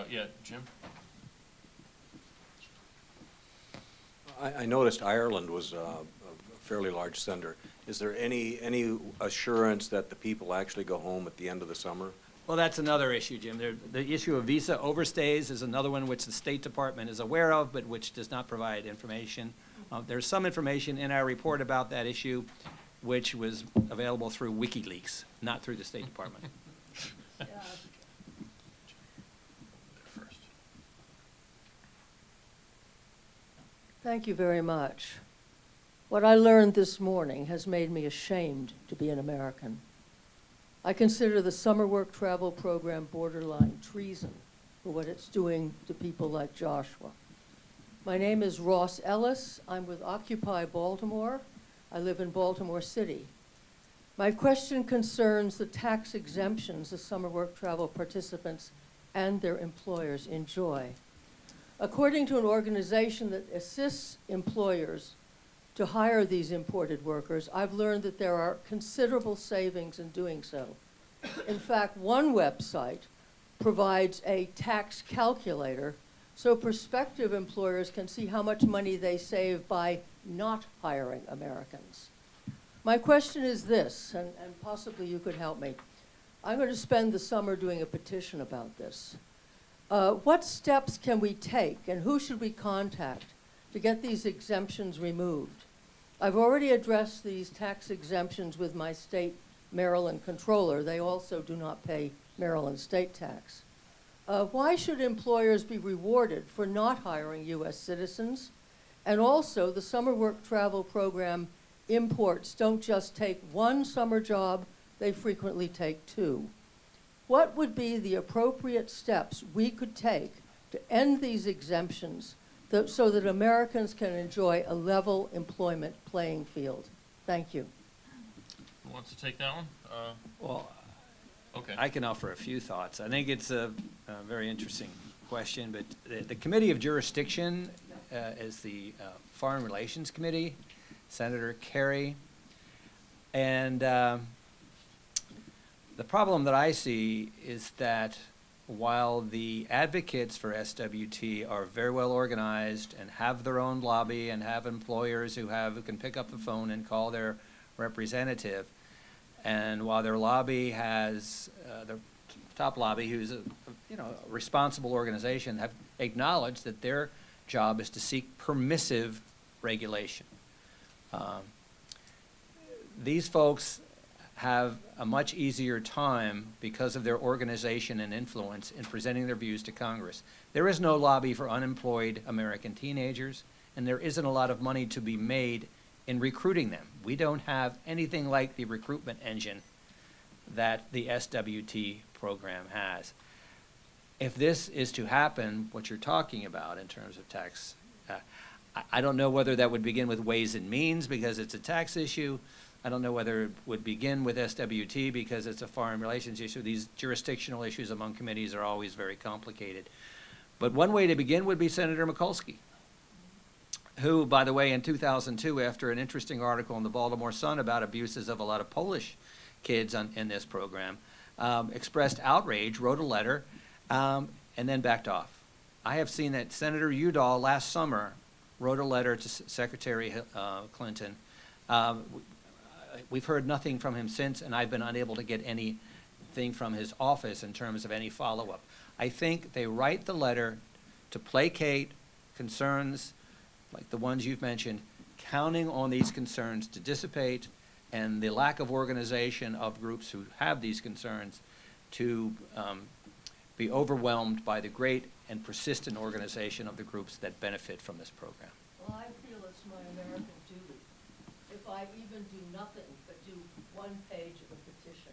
Yeah, Jim? I noticed Ireland was a fairly large sender. Is there any assurance that the people actually go home at the end of the summer? Well, that's another issue, Jim. The issue of visa overstays is another one which the State Department is aware of, but which does not provide information. There's some information in our report about that issue, which was available through WikiLeaks, not through the State Department. Thank you very much. What I learned this morning has made me ashamed to be an American. I consider the summer work travel program borderline treason for what it's doing to people like Joshua. My name is Ross Ellis. I'm with Occupy Baltimore. I live in Baltimore City. My question concerns the tax exemptions the summer work travel participants and their employers enjoy. According to an organization that assists employers to hire these imported workers, I've learned that there are considerable savings in doing so. In fact, one website provides a tax calculator so prospective employers can see how much money they save by not hiring Americans. My question is this, and possibly you could help me. I'm going to spend the summer doing a petition about this. What steps can we take, and who should we contact to get these exemptions removed? I've already addressed these tax exemptions with my state Maryland controller. They also do not pay Maryland state tax. Why should employers be rewarded for not hiring U.S. citizens? And also, the summer work travel program imports don't just take one summer job, they frequently take two. What would be the appropriate steps we could take to end these exemptions so that Americans can enjoy a level employment playing field? Thank you. Who wants to take that one? Well, Okay. I can offer a few thoughts. I think it's a very interesting question, but the Committee of Jurisdiction is the Foreign Relations Committee, Senator Kerry, and the problem that I see is that while the advocates for SWT are very well organized and have their own lobby and have employers who can pick up the phone and call their representative, and while their lobby has the top lobby, who's a responsible organization, have acknowledged that their job is to seek permissive regulation. These folks have a much easier time because of their organization and influence in presenting their views to Congress. There is no lobby for unemployed American teenagers, and there isn't a lot of money to be made in recruiting them. We don't have anything like the recruitment engine that the SWT program has. If this is to happen, what you're talking about in terms of tax, I don't know whether that would begin with Ways and Means because it's a tax issue. I don't know whether it would begin with SWT because it's a foreign relations issue. These jurisdictional issues among committees are always very complicated. But one way to begin would be Senator Mikulski, who, by the way, in 2002, after an interesting article in the Baltimore Sun about abuses of a lot of Polish kids in this program, expressed outrage, wrote a letter, and then backed off. I have seen that Senator Udall last summer wrote a letter to Secretary Clinton. We've heard nothing from him since, and I've been unable to get anything from his office in terms of any follow-up. I think they write the letter to placate concerns like the ones you've mentioned, counting on these concerns to dissipate and the lack of organization of groups who have these concerns to be overwhelmed by the great and persistent organization of the groups that benefit from this program. Well, I feel it's my American duty, if I even do nothing but do one page of a petition,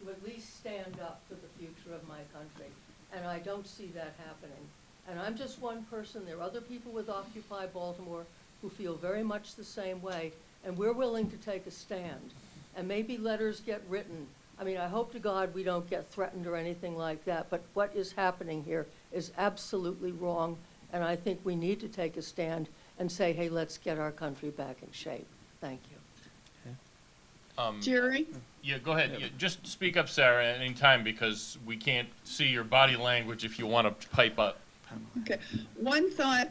to at least stand up for the future of my country. And I don't see that happening. And I'm just one person. There are other people with Occupy Baltimore who feel very much the same way, and we're willing to take a stand. And maybe letters get written. I mean, I hope to God we don't get threatened or anything like that, but what is happening here is absolutely wrong, and I think we need to take a stand and say, hey, let's get our country back in shape. Thank you. Okay. Jerry? Yeah, go ahead. Yeah, just speak up, Sarah, at any time, because we can't see your body language if you want to pipe up. Okay. One thought,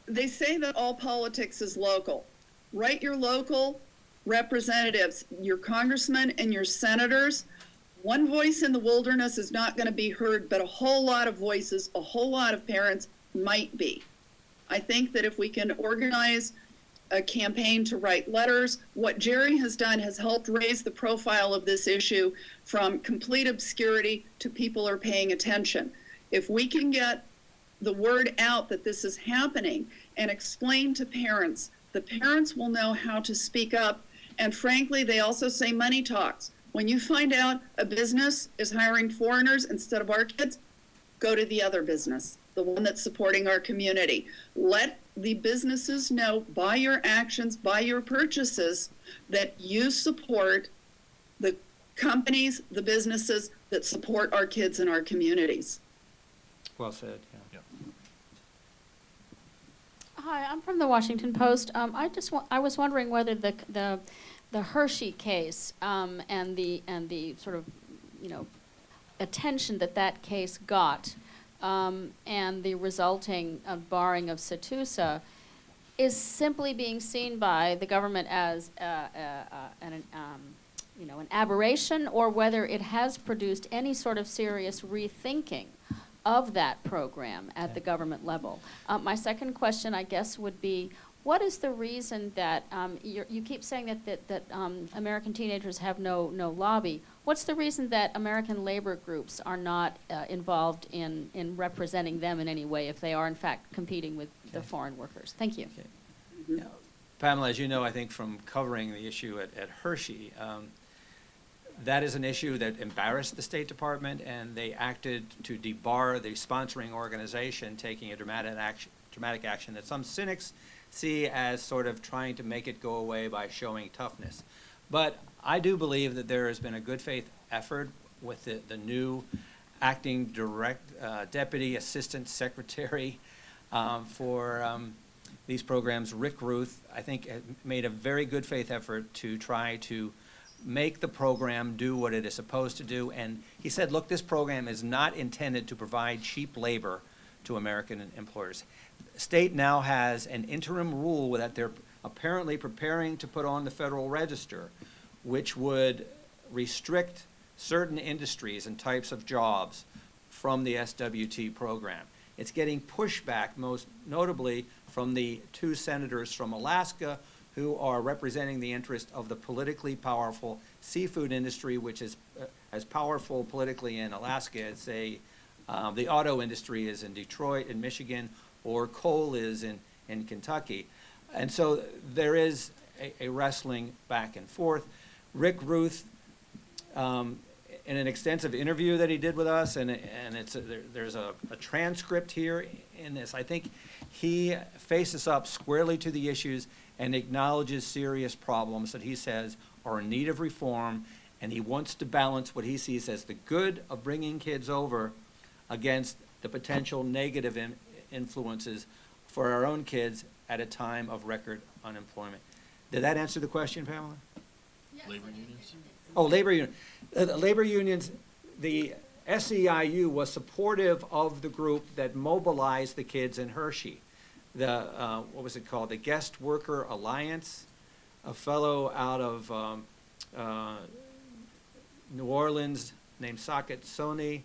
they say that all politics is local. Write your local representatives, your congressmen and your senators. One voice in the wilderness is not going to be heard, but a whole lot of voices, a whole lot of parents might be. I think that if we can organize a campaign to write letters, what Jerry has done has helped raise the profile of this issue from complete obscurity to people are paying attention. If we can get the word out that this is happening and explain to parents, the parents will know how to speak up. And frankly, they also say money talks. When you find out a business is hiring foreigners instead of our kids, go to the other business, the one that's supporting our community. Let the businesses know by your actions, by your purchases, that you support the companies, the businesses that support our kids and our communities. Well said, yeah. Hi, I'm from the Washington Post. I was wondering whether the Hershey case and the sort of, you know, attention that case got and the resulting barring of Satusa is simply being seen by the government as an aberration, or whether it has produced any sort of serious rethinking of that program at the government level. My second question, I guess, would be, what is the reason that you keep saying that American teenagers have no lobby? What's the reason that American labor groups are not involved in representing them in any way if they are in fact competing with the foreign workers? Thank you. Okay. Now, Pamela, as you know, I think from covering the issue at Hershey, that is an issue that embarrassed the State Department, and they acted to debar the sponsoring organization taking a dramatic action that some cynics see as sort of trying to make it go away by showing toughness. But I do believe that there has been a good faith effort with the new acting deputy assistant secretary for these programs, Rick Ruth, I think made a very good faith effort to try to make the program do what it is supposed to do. And he said, look, this program is not intended to provide cheap labor to American employers. State now has an interim rule that they're apparently preparing to put on the Federal Register, which would restrict certain industries and types of jobs from the SWT program. It's getting pushback, most notably from the two senators from Alaska who are representing the interest of the politically powerful seafood industry, which is as powerful politically in Alaska as, say, the auto industry is in Detroit, in Michigan, or coal is in Kentucky. And so there is a wrestling back and forth. Rick Ruth, in an extensive interview that he did with us, and there's a transcript here in this, I think he faces up squarely to the issues and acknowledges serious problems that he says are in need of reform, and he wants to balance what he sees as the good of bringing kids over against the potential negative influences for our own kids at a time of record unemployment. Did that answer the question, Pamela? Yes, Labor unions? Oh, labor union. Labor unions, the SEIU was supportive of the group that mobilized the kids in Hershey. The, what was it called? The Guest Worker Alliance, a fellow out of New Orleans named Saket Soni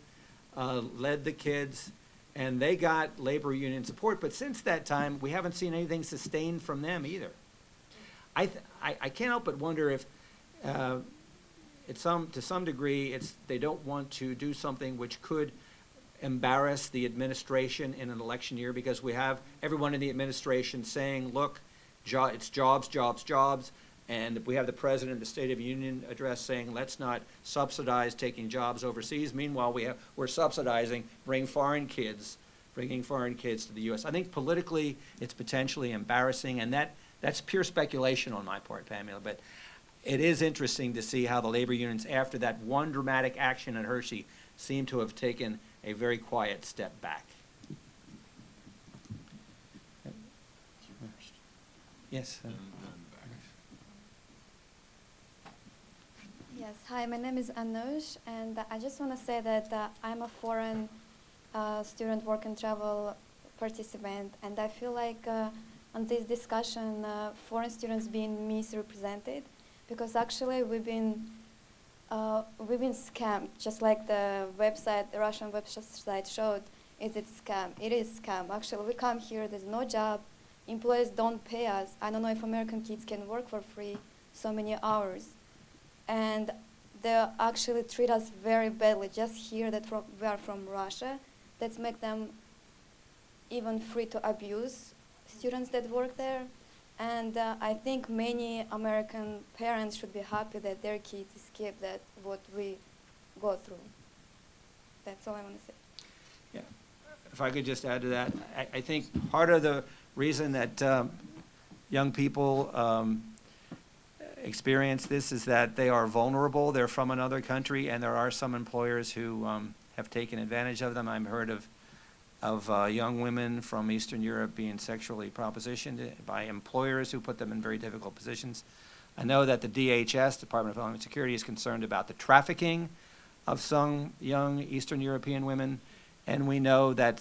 led the kids, and they got labor union support. But since that time, we haven't seen anything sustained from them either. I can't help but wonder if, to some degree, they don't want to do something which could embarrass the administration in an election year, because we have everyone in the administration saying, look, it's jobs, jobs, jobs, and we have the president of the State of the Union address saying, let's not subsidize taking jobs overseas. Meanwhile, we're subsidizing bringing foreign kids to the U.S. I think politically it's potentially embarrassing, and that's pure speculation on my part, Pamela, but it is interesting to see how the labor unions, after that one dramatic action at Hershey, seem to have taken a very quiet step back. Yes. Yes, hi, my name is Anush, and I just want to say that I'm a foreign student work and travel participant, and I feel like on this discussion, foreign students being misrepresented, because actually we've been scammed, just like the website, the Russian website showed. It's a scam. It is scam. Actually, we come here, there's no job, employers don't pay us. I don't know if American kids can work for free so many hours. And they actually treat us very badly. Just hear that we are from Russia, that's make them even free to abuse students that work there. And I think many American parents should be happy that their kids escape that what we go through. That's all I want to say. Yeah. If I could just add to that, I think part of the reason that young people experience this is that they are vulnerable. They're from another country, and there are some employers who have taken advantage of them. I've heard of young women from Eastern Europe being sexually propositioned by employers who put them in very difficult positions. I know that the DHS, Department of Homeland Security, is concerned about the trafficking of some young Eastern European women, and we know that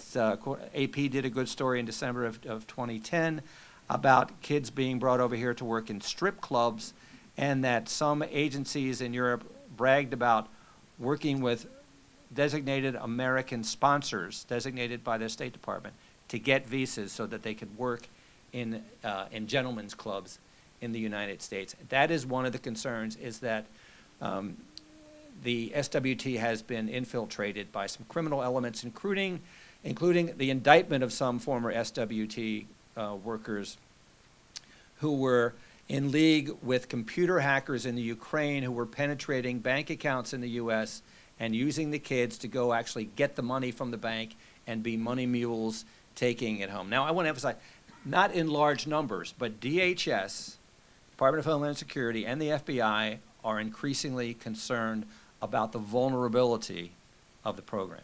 AP did a good story in December of 2010 about kids being brought over here to work in strip clubs, and that some agencies in Europe bragged about working with designated American sponsors, designated by the State Department, to get visas so that they could work in gentlemen's clubs in the United States. That is one of the concerns, is that the SWT has been infiltrated by some criminal elements, including the indictment of some former SWT workers who were in league with computer hackers in the Ukraine who were penetrating bank accounts in the U.S. and using the kids to go actually get the money from the bank and be money mules taking it home. Now, I want to emphasize, not in large numbers, but DHS, Department of Homeland Security, and the FBI are increasingly concerned about the vulnerability of the program.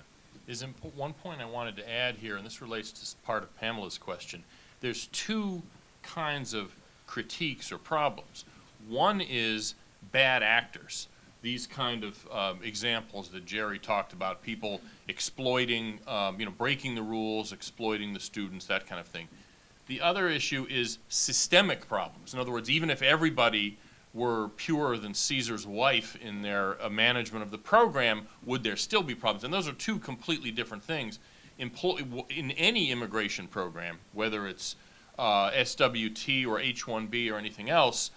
One point I wanted to add here, and this relates to part of Pamela's question. There's two kinds of critiques or problems. One is bad actors. These kind of examples that Jerry talked about, people exploiting, breaking the rules, exploiting the students, that kind of thing. The other issue is systemic problems. In other words, even if everybody were purer than Caesar's wife in their management of the program, would there still be problems? And those are two completely different things. In any immigration program, whether it's SWT or H-1B or anything else,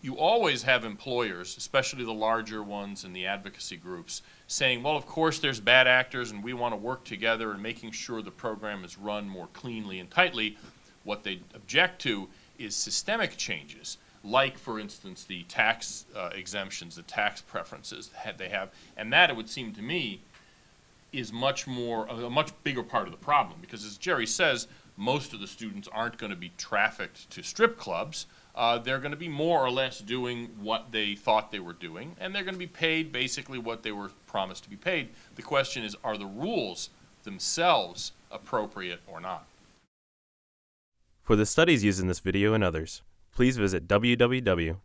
you always have employers, especially the larger ones and the advocacy groups, saying, well, of course there's bad actors and we want to work together and making sure the program is run more cleanly and tightly. What they object to is systemic changes, like, for instance, the tax exemptions, the tax preferences that they have. And that, it would seem to me, is a much bigger part of the problem, because as Jerry says, most of the students aren't going to be trafficked to strip clubs. They're going to be more or less doing what they thought they were doing, and they're going to be paid basically what they were promised to be paid. The question is, are the rules themselves appropriate or not? For the studies used in this video and others, please visit www.cis.org.